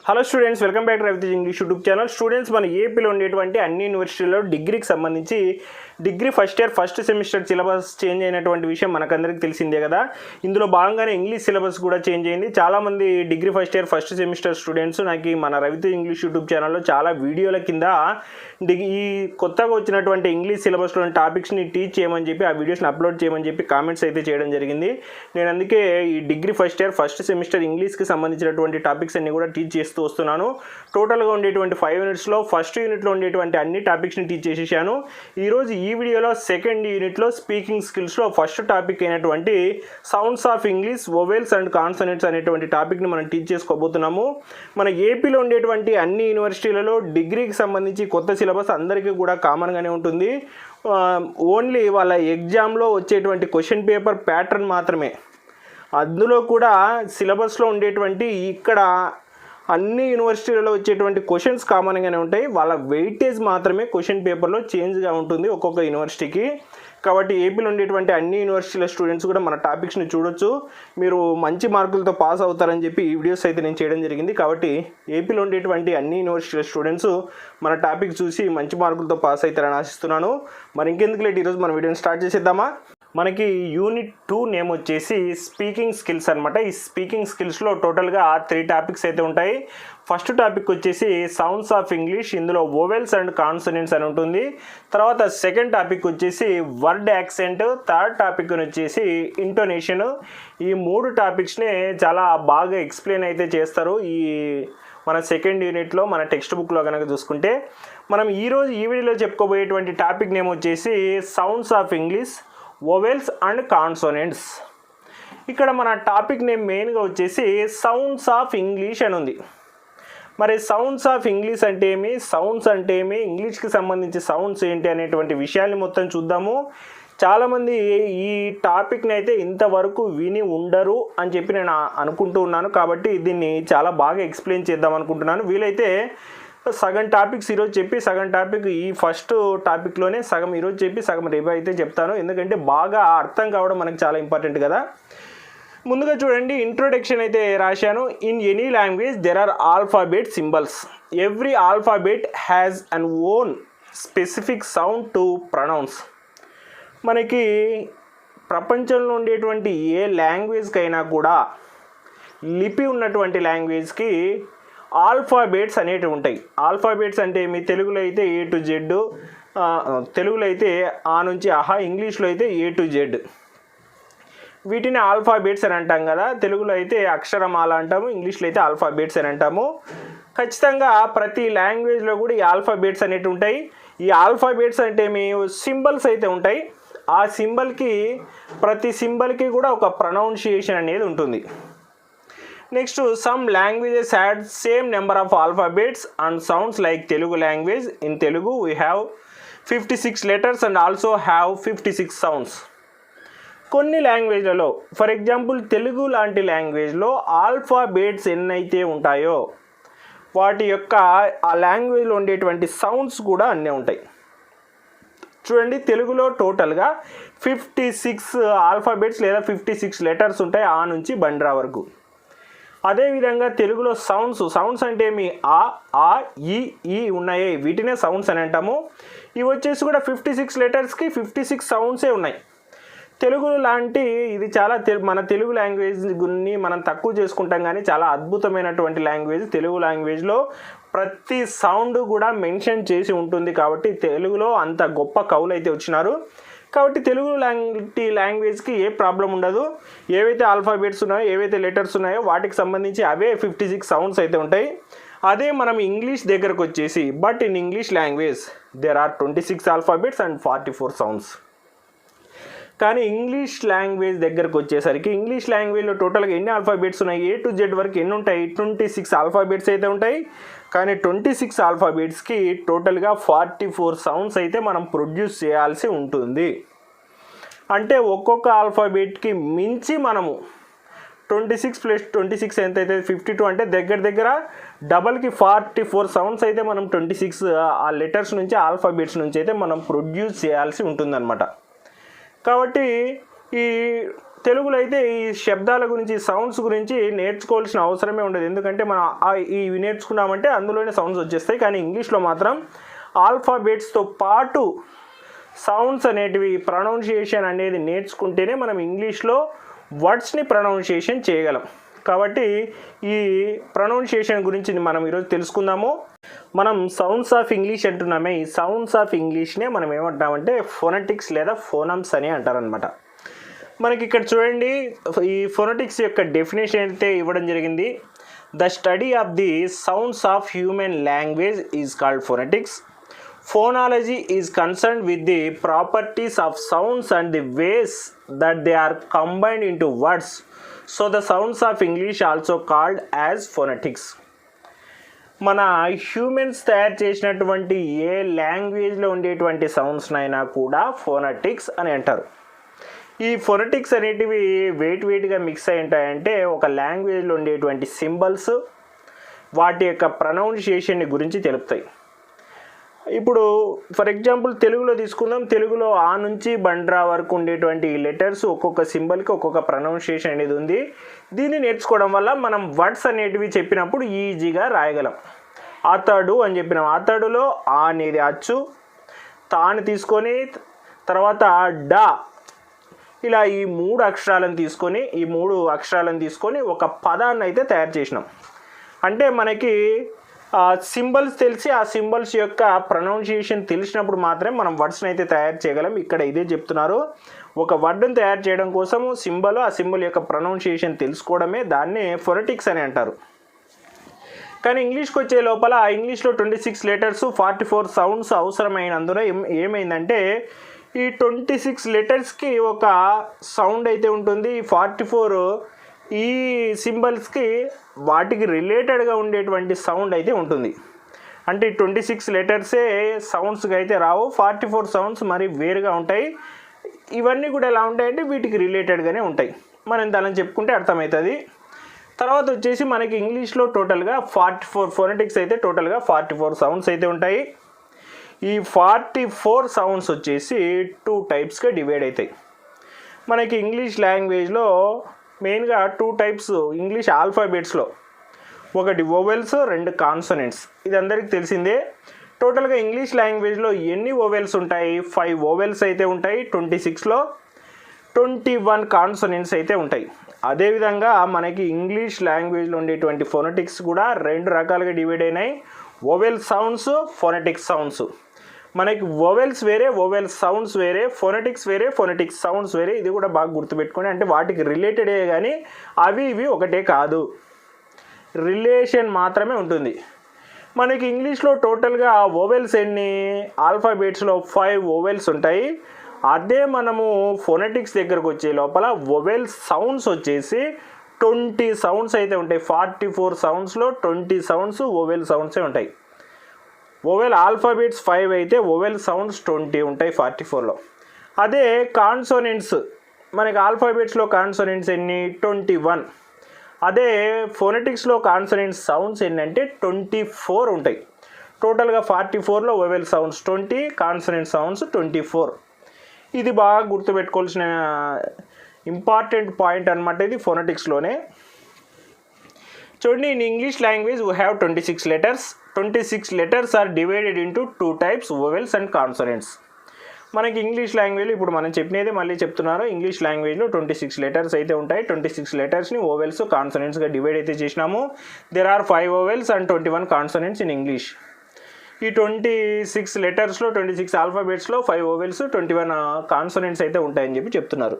Hello students, welcome back to Ravitej English YouTube channel. Students, మన ఏపీలో ఉండేటువంటి అన్ని యూనివర్సిటీల్లో డిగ్రీకి సంబంధించి degree first year first semester syllabus change అయినటువంటి విషయం మనకందరికీ తెలిసిందే కదా. ఇందులో భాగంగానే ఇంగ్లీష్ సిలబస్ కూడా చేంజ్ అయింది. చాలామంది degree first year first semester students నాకు మన రవితేజ్ ఇంగ్లీష్ యూట్యూబ్ ఛానల్లో చాలా వీడియోల కింద ఈ కొత్తగా వచ్చినటువంటి ఇంగ్లీష్ సిలబస్లోని టాపిక్స్ని టీచ్ చేయమని చెప్పి ఆ వీడియోస్ని అప్లోడ్ చేయమని చెప్పి కామెంట్స్ అయితే చేయడం జరిగింది. నేను అందుకే ఈ degree first year first semester ఇంగ్లీష్కి సంబంధించినటువంటి టాపిక్స్ అన్ని కూడా టీచ్ చేస్తూ వస్తున్నాను. టోటల్గా ఉండేటువంటి 5 యూనిట్స్లో ఫస్ట్ యూనిట్లో ఉండేటువంటి అన్ని టాపిక్స్ని టీచ్ చేసేసాను. ఈరోజు ఈ వీడియోలో సెకండ్ యూనిట్లో స్పీకింగ్ స్కిల్స్లో ఫస్ట్ టాపిక్ అయినటువంటి sounds of English, vowels and consonants అనేటువంటి టాపిక్ని మనం టీచ్ చేసుకోబోతున్నాము. మన ఏపీలో ఉండేటువంటి అన్ని యూనివర్సిటీలలో డిగ్రీకి సంబంధించి కొత్త సిలబస్ అందరికీ కూడా కామన్గానే ఉంటుంది. ఓన్లీ వాళ్ళ ఎగ్జామ్లో వచ్చేటువంటి క్వశ్చన్ పేపర్ ప్యాటర్న్ మాత్రమే. అందులో కూడా సిలబస్లో ఉండేటువంటి ఇక్కడ అన్ని యూనివర్సిటీలలో వచ్చేటువంటి క్వశ్చన్స్ కామన్గానే ఉంటాయి. వాళ్ళ వెయిటేజ్ మాత్రమే క్వశ్చన్ పేపర్లో చేంజ్గా ఉంటుంది ఒక్కొక్క యూనివర్సిటీకి. కాబట్టి ఏపీలో ఉండేటువంటి అన్ని యూనివర్సిటీల స్టూడెంట్స్ కూడా మన టాపిక్స్ని చూడొచ్చు. మీరు మంచి మార్కులతో పాస్ అవుతారని చెప్పి ఈ వీడియోస్ అయితే నేను చేయడం జరిగింది. కాబట్టి ఏపీలో ఉండేటువంటి అన్ని యూనివర్సిటీల స్టూడెంట్స్ మన టాపిక్ చూసి మంచి మార్కులతో పాస్ అవుతారని ఆశిస్తున్నాను. మరి ఇంకెందుకు లేట్, ఈరోజు మన వీడియోని స్టార్ట్ చేసేద్దామా. మనకి యూనిట్ 2 నేమ్ వచ్చేసి స్పీకింగ్ స్కిల్స్ అనమాట. ఈ స్పీకింగ్ స్కిల్స్లో టోటల్గా 3 టాపిక్స్ అయితే ఉంటాయి. ఫస్ట్ టాపిక్ వచ్చేసి సౌండ్స్ ఆఫ్ ఇంగ్లీష్, ఇందులో వొవెల్స్ అండ్ కాన్సనెంట్స్ అని ఉంటుంది. తర్వాత సెకండ్ టాపిక్ వచ్చేసి వర్డ్ యాక్సెంట్, థర్డ్ టాపిక్ వచ్చేసి ఇంటోనేషన్. ఈ 3 టాపిక్స్ని చాలా బాగా ఎక్స్ప్లెయిన్ అయితే చేస్తారు ఈ మన సెకండ్ యూనిట్లో మన టెక్స్ట్ బుక్లో కనుక చూసుకుంటే. మనం ఈరోజు ఈ వీడియోలో చెప్పుకోబోయేటువంటి టాపిక్ నేమ్ వచ్చేసి sounds of English, vowels and consonants. ఇక్కడ మన టాపిక్ నేమ్ మెయిన్గా వచ్చేసి సౌండ్స్ ఆఫ్ ఇంగ్లీష్ అని ఉంది. మరి సౌండ్స్ ఆఫ్ ఇంగ్లీష్ అంటే ఏమి, సౌండ్స్ అంటే ఏమి, ఇంగ్లీష్కి సంబంధించి సౌండ్స్ ఏంటి అనేటువంటి విషయాల్ని మొత్తం చూద్దాము. చాలామంది ఈ టాపిక్ని అయితే ఇంతవరకు విని ఉండరు అని చెప్పి నేను అనుకుంటూ ఉన్నాను. కాబట్టి దీన్ని చాలా బాగా ఎక్స్ప్లెయిన్ చేద్దాం అనుకుంటున్నాను. వీలైతే సగం టాపిక్స్ ఈరోజు చెప్పి సగం టాపిక్ ఈ ఫస్ట్ టాపిక్లోనే సగం ఈరోజు చెప్పి సగం రేపు అయితే చెప్తాను. ఎందుకంటే బాగా అర్థం కావడం మనకు చాలా ఇంపార్టెంట్ కదా. ముందుగా చూడండి, ఇంట్రొడక్షన్ అయితే రాశాను. In any language there are alphabet symbols. Every alphabet has an own specific sound to pronounce. మనకి ప్రపంచంలో ఉండేటువంటి ఏ లాంగ్వేజ్కైనా కూడా లిపి ఉన్నటువంటి లాంగ్వేజ్కి ఆల్ఫాబెట్స్ అనేటివి ఉంటాయి. ఆల్ఫాబెట్స్ అంటే మీ తెలుగులో అయితే A to Z, తెలుగులో అయితే ఆ నుంచి ఆహా, ఇంగ్లీష్లో అయితే A to Z. వీటిని ఆల్ఫాబెట్స్ అని అంటాం కదా. తెలుగులో అయితే అక్షరమాల అంటాము, ఇంగ్లీష్లో అయితే ఆల్ఫాబెట్స్ అని అంటాము. ఖచ్చితంగా ప్రతి లాంగ్వేజ్లో కూడా ఈ ఆల్ఫాబెట్స్ అనేటివి ఉంటాయి. ఈ ఆల్ఫాబెట్స్ అంటే మీ సింబల్స్ అయితే ఉంటాయి. ఆ సింబల్కి ప్రతి సింబల్కి కూడా ఒక ప్రొనౌన్సియేషన్ అనేది ఉంటుంది. Next, some languages had same number of alphabets and sounds like Telugu language. In Telugu we have 56 letters and also have 56 sounds. కొన్ని లాంగ్వేజ్లలో, ఫర్ ఎగ్జాంపుల్ తెలుగు లాంటి లాంగ్వేజ్లో ఆల్ఫాబెట్స్ ఎన్నైతే ఉంటాయో వాటి యొక్క ఆ లాంగ్వేజ్లో ఉండేటువంటి సౌండ్స్ కూడా అన్నీ ఉంటాయి. చూడండి, తెలుగులో టోటల్గా 56 ఆల్ఫాబెట్స్ లేదా 56 లెటర్స్ ఉంటాయి, ఆ నుంచి బండ్రా వరకు. అదేవిధంగా తెలుగులో సౌండ్స్ అంటే మీ ఆ ఈ ఉన్నాయి, వీటినే సౌండ్స్ అని అంటాము. ఇవి వచ్చేసి కూడా 56 లెటర్స్కి 56 సౌండ్సే ఉన్నాయి. తెలుగు లాంటి ఇది చాలా మన తెలుగు లాంగ్వేజ్ని మనం తక్కువ చేసుకుంటాం, కానీ చాలా అద్భుతమైనటువంటి లాంగ్వేజ్. తెలుగు లాంగ్వేజ్లో ప్రతి సౌండ్ కూడా మెన్షన్ చేసి ఉంటుంది. కాబట్టి తెలుగులో అంత గొప్ప కవులు అయితే వచ్చినారు. కాబట్టి తెలుగు లాంగ్వేజ్కి ఏ ప్రాబ్లం ఉండదు. ఏవైతే ఆల్ఫాబెట్స్ ఉన్నాయో, ఏవైతే లెటర్స్ ఉన్నాయో వాటికి సంబంధించి అవే 56 సౌండ్స్ అయితే ఉంటాయి. అదే మనం ఇంగ్లీష్ దగ్గరకు వచ్చేసి, but in English language there are 26 alphabets and 44 sounds. కానీ ఇంగ్లీష్ లాంగ్వేజ్ దగ్గరకు వచ్చేసరికి ఇంగ్లీష్ లాంగ్వేజ్లో టోటల్గా ఎన్ని ఆల్ఫాబెట్స్ ఉన్నాయి, A to Z వరకు ఎన్ని ఉంటాయి, 26 ఆల్ఫాబెట్స్ అయితే ఉంటాయి. కానీ 26 ఆల్ఫాబెట్స్కి టోటల్గా 44 సౌండ్స్ అయితే మనం ప్రొడ్యూస్ చేయాల్సి ఉంటుంది. అంటే ఒక్కొక్క ఆల్ఫాబెట్కి మించి మనము 26 + 26 ఎంత అయితే 52, అంటే దగ్గర డబల్కి 44 సౌండ్స్ అయితే మనం 26 ఆ లెటర్స్ నుంచి ఆల్ఫాబెట్స్ నుంచి అయితే మనం ప్రొడ్యూస్ చేయాల్సి ఉంటుందన్నమాట. కాబట్టి ఈ తెలుగులో అయితే ఈ శబ్దాల గురించి సౌండ్స్ గురించి నేర్చుకోవాల్సిన అవసరమే ఉండదు, ఎందుకంటే మనం ఇవి నేర్చుకున్నామంటే అందులోనే సౌండ్స్ వచ్చేస్తాయి. కానీ ఇంగ్లీష్లో మాత్రం ఆల్ఫాబెట్స్తో పాటు సౌండ్స్ అనేటివి ప్రొనౌన్సియేషన్ అనేది నేర్చుకుంటేనే మనం ఇంగ్లీష్లో వర్డ్స్ని ప్రొనౌన్సియేషన్ చేయగలం. కాబట్టి ఈ ప్రొనౌన్సియేషన్ గురించి మనం ఈరోజు తెలుసుకుందాము. మనం సౌండ్స్ ఆఫ్ ఇంగ్లీష్ అంటున్నామే, ఈ సౌండ్స్ ఆఫ్ ఇంగ్లీష్నే మనం ఏమంటామంటే ఫొనెటిక్స్ లేదా ఫోనమ్స్ అని అంటారనమాట. మనకి ఇక్కడ చూడండి, ఈ ఫొనెటిక్స్ యొక్క డెఫినేషన్ అయితే ఇవ్వడం జరిగింది. The study of the sounds of human language is called phonetics. Phonology is concerned with the properties of sounds and the ways that they are combined into words. So the sounds of English also called as phonetics. మన humans తయారు చేసినటువంటి ఏ లాంగ్వేజ్లో ఉండేటువంటి సౌండ్స్నైనా కూడా phonetics అని అంటారు. ఈ phonetics అనేటివి వేటిగా మిక్స్ అయి ఉంటాయంటే ఒక లాంగ్వేజ్లో ఉండేటువంటి సింబల్స్ వాటి యొక్క ప్రొనౌన్సియేషన్ గురించి తెలుపుతాయి. ఇప్పుడు ఫర్ ఎగ్జాంపుల్ తెలుగులో తీసుకుందాం. తెలుగులో ఆ నుంచి బండ్రా వరకు ఉండేటువంటి లెటర్స్ ఒక్కొక్క సింబల్కి ఒక్కొక్క ప్రొనౌన్సియేషన్ అనేది ఉంది. దీన్ని నేర్చుకోవడం వల్ల మనం వర్డ్స్ అనేటివి చెప్పినప్పుడు ఈజీగా రాయగలం. అతడు అని చెప్పినాం, అతడులో ఆ అనేది అచ్చు, తాను తీసుకొని తర్వాత డా, ఇలా ఈ మూడు అక్షరాలను తీసుకొని ఒక పదాన్ని అయితే తయారు చేసినాం. అంటే మనకి సింబల్స్ తెలిసి ఆ సింబల్స్ యొక్క ప్రొనౌన్సియేషన్ తెలిసినప్పుడు మాత్రమే మనం వర్డ్స్ని అయితే తయారు చేయగలం. ఇక్కడ ఇదే చెప్తున్నారు, ఒక వర్డ్ని తయారు చేయడం కోసం సింబల్, ఆ సింబల్ యొక్క ప్రొనౌన్సియేషన్ తెలుసుకోవడమే దాన్ని ఫొనెటిక్స్ అని అంటారు. కానీ ఇంగ్లీష్కి వచ్చే లోపల ఇంగ్లీష్లో 26 లెటర్స్ 44 సౌండ్స్ అవసరమైనందున ఏమైందంటే ఈ 26 లెటర్స్కి ఒక సౌండ్ అయితే ఉంటుంది, 44 ఈ సింబల్స్కి వాటికి రిలేటెడ్గా ఉండేటువంటి సౌండ్ అయితే ఉంటుంది. అంటే 26 లెటర్సే సౌండ్స్కి అయితే రావు, 44 సౌండ్స్ మరి వేరుగా ఉంటాయి. ఇవన్నీ కూడా ఎలా ఉంటాయంటే వీటికి రిలేటెడ్గానే ఉంటాయి. మనం దాన్ని చెప్పుకుంటే అర్థమవుతుంది. తర్వాత వచ్చేసి మనకి ఇంగ్లీష్లో టోటల్గా 44 ఫొనెటిక్స్ అయితే టోటల్గా 44 సౌండ్స్ అయితే ఉంటాయి. ఈ 44 సౌండ్స్ వచ్చేసి 2 టైప్స్గా డివైడ్ అవుతాయి. మనకి ఇంగ్లీష్ లాంగ్వేజ్లో మెయిన్గా 2 టైప్స్ ఇంగ్లీష్ ఆల్ఫాబెట్స్లో, ఒకటి వోవెల్స్, 2 కాన్సనెంట్స్. ఇది అందరికీ తెలిసిందే. టోటల్గా ఇంగ్లీష్ లాంగ్వేజ్లో ఎన్ని వోవెల్స్ ఉంటాయి? 5 వోవెల్స్ అయితే ఉంటాయి 26లో, 21 కాన్సనెంట్స్ అయితే ఉంటాయి. అదేవిధంగా మనకి ఇంగ్లీష్ లాంగ్వేజ్లో ఉండేటువంటి ఫొనెటిక్స్ కూడా 2 రకాలుగా డివైడ్ అయినాయి, వోవెల్ సౌండ్స్, ఫొనెటిక్ సౌండ్స్. మనకి వోవెల్స్ వేరే, వోవెల్ సౌండ్స్ వేరే, ఫొనెటిక్స్ వేరే, ఫొనెటిక్ సౌండ్స్ వేరే. ఇది కూడా బాగా గుర్తుపెట్టుకోండి, అంటే వాటికి రిలేటెడే కానీ ఇవి ఒకటే కాదు, రిలేషన్ మాత్రమే ఉంటుంది. మనకి ఇంగ్లీష్లో టోటల్గా వోవెల్స్ ఎన్ని? ఆల్ఫాబెట్స్లో 5 వోవెల్స్ ఉంటాయి. అదే మనము ఫొనెటిక్స్ దగ్గరకు వచ్చే లోపల వోవెల్ సౌండ్స్ వచ్చేసి 20 సౌండ్స్ అయితే ఉంటాయి. 44 సౌండ్స్లో 20 సౌండ్స్ వోవెల్ సౌండ్సే ఉంటాయి. వోవెల్ ఆల్ఫాబెట్స్ 5 అయితే వోవెల్ సౌండ్స్ 20 ఉంటాయి 44లో. అదే కాన్సోనెంట్స్, మనకి ఆల్ఫాబెట్స్లో కాన్సోనెంట్స్ ఎన్ని? 21. అదే ఫొనెటిక్స్లో కాన్సోనెంట్ సౌండ్స్ ఏంటంటే 24 ఉంటాయి. టోటల్గా 44లో వోవెల్ సౌండ్స్ 20, కాన్సోనెంట్ సౌండ్స్ 24. ఇది బాగా గుర్తుపెట్టుకోవాల్సిన ఇంపార్టెంట్ పాయింట్ అనమాట ఇది ఫొనెటిక్స్లోనే. చూడండి, in English language we have 26 letters. 26 letters are divided into 2 types, vowels and consonants. మనకి ఇంగ్లీష్ లాంగ్వేజ్లో ఇప్పుడు మనం చెప్పినదే మళ్ళీ చెప్తున్నారు. ఇంగ్లీష్ లాంగ్వేజ్లో 26 లెటర్స్ అయితే ఉంటాయి. 26 లెటర్స్ని వోవెల్స్, కాన్సోనెంట్స్గా డివైడ్ అయితే చేసినాము. There are 5 vowels and 21 consonants in English. ఈ 26 లెటర్స్లో 26 ఆల్ఫాబెట్స్లో 5 వోవెల్స్, 21 కాన్సోనెంట్స్ అయితే ఉంటాయని చెప్తున్నారు.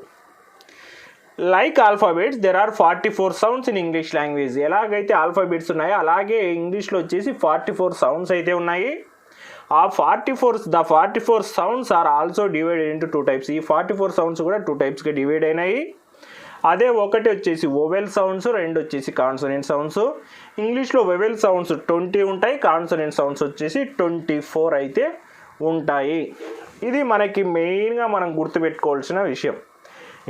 Like alphabets there are 44 sounds in English language. ఎలాగైతే ఆల్ఫాబెట్స్ ఉన్నాయో అలాగే ఇంగ్లీష్లో వచ్చేసి 44 సౌండ్స్ అయితే ఉన్నాయి. ఆ 44 sounds are also divided into 2 types. ఈ 44 సౌండ్స్ కూడా 2 టైప్స్గా డివైడ్ అయినాయి. అదే ఒకటి వచ్చేసి వోవెల్ సౌండ్స్, 2 వచ్చేసి కాన్సోనెంట్ సౌండ్స్. ఇంగ్లీష్లో వోవెల్ సౌండ్స్ 20 ఉంటాయి, కాన్సోనెంట్ సౌండ్స్ వచ్చేసి 24 అయితే ఉంటాయి. ఇది మనకి మెయిన్గా మనం గుర్తుపెట్టుకోవాల్సిన విషయం.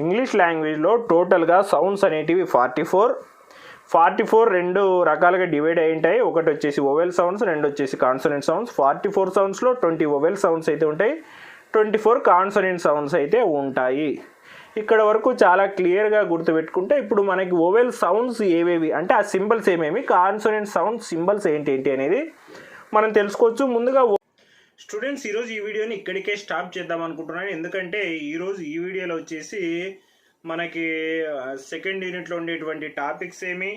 ఇంగ్లీష్ లాంగ్వేజ్లో టోటల్గా సౌండ్స్ అనేటివి 44 2 రకాలుగా డివైడ్ అయి ఉంటాయి. ఒకటి వచ్చేసి వోవెల్ సౌండ్స్, 2 వచ్చేసి కాన్సోనెంట్ సౌండ్స్. 44 సౌండ్స్లో 20 వోవెల్ సౌండ్స్ అయితే ఉంటాయి, 24 కాన్సోనెంట్ సౌండ్స్ అయితే ఉంటాయి. ఇక్కడ వరకు చాలా క్లియర్గా గుర్తుపెట్టుకుంటే ఇప్పుడు మనకి ఓవెల్ సౌండ్స్ ఏవేవి అంటే ఆ సింబల్స్ ఏమేమి, కాన్సోనెంట్ సౌండ్ సింబల్స్ ఏంటి అనేది మనం తెలుసుకోవచ్చు. ముందుగా స్టూడెంట్స్ ఈరోజు ఈ వీడియోని ఇక్కడికే స్టాప్ చేద్దాం అనుకుంటున్నాను. ఎందుకంటే ఈరోజు ఈ వీడియోలో వచ్చేసి మనకి సెకండ్ యూనిట్లో ఉండేటువంటి టాపిక్స్ ఏమి,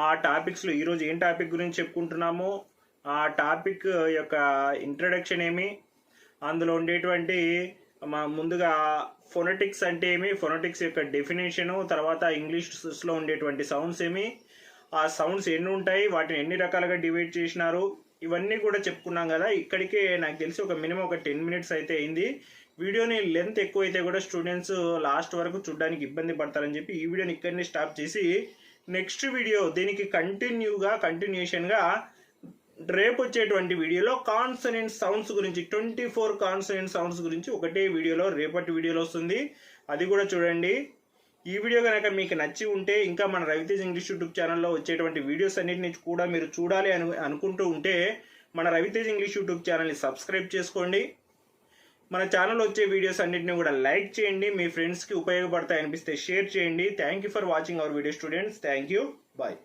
ఆ టాపిక్స్లో ఈరోజు ఏం టాపిక్ గురించి చెప్పుకుంటున్నామో ఆ టాపిక్ యొక్క ఇంట్రడక్షన్ ఏమి, అందులో ఉండేటువంటి ముందుగా ఫొనెటిక్స్ అంటే ఏమి, ఫొనెటిక్స్ యొక్క డెఫినేషను, తర్వాత ఇంగ్లీష్లో ఉండేటువంటి సౌండ్స్ ఏమి, ఆ సౌండ్స్ ఎన్ని ఉంటాయి, వాటిని ఎన్ని రకాలుగా డివైడ్ చేసినారు, ఇవన్నీ కూడా చెప్పుకున్నాం కదా. ఇక్కడికే నాకు తెలిసి ఒక మినిమం ఒక 10 మినిట్స్ అయితే అయింది. వీడియోని లెంత్ ఎక్కువ అయితే కూడా స్టూడెంట్స్ లాస్ట్ వరకు చూడడానికి ఇబ్బంది పడతారని చెప్పి ఈ వీడియోని ఇక్కడనే స్టాప్ చేసి నెక్స్ట్ వీడియో దీనికి కంటిన్యూషన్గా రేపు వచ్చేటువంటి వీడియోలో కాన్సనెంట్ సౌండ్స్ గురించి 24 కాన్సనెంట్ సౌండ్స్ గురించి ఒకటే వీడియోలో రేపటి వీడియోలో వస్తుంది. అది కూడా చూడండి. ఈ వీడియో కనుక మీకు నచ్చి ఉంటే ఇంకా మన రవితేజ్ ఇంగ్లీష్ యూట్యూబ్ ఛానల్లో వచ్చేటువంటి వీడియోస్ అన్నిటిని కూడా మీరు చూడాలి అనుకుంటూ ఉంటే మన రవితేజ్ ఇంగ్లీష్ యూట్యూబ్ ఛానల్ని సబ్స్క్రైబ్ చేసుకోండి. మన ఛానల్లో వచ్చే వీడియోస్ అన్నిటిని కూడా లైక్ చేయండి. మీ ఫ్రెండ్స్కి ఉపయోగపడతాయి అనిపిస్తే షేర్ చేయండి. Thank you for watching our video students. Thank you. Bye.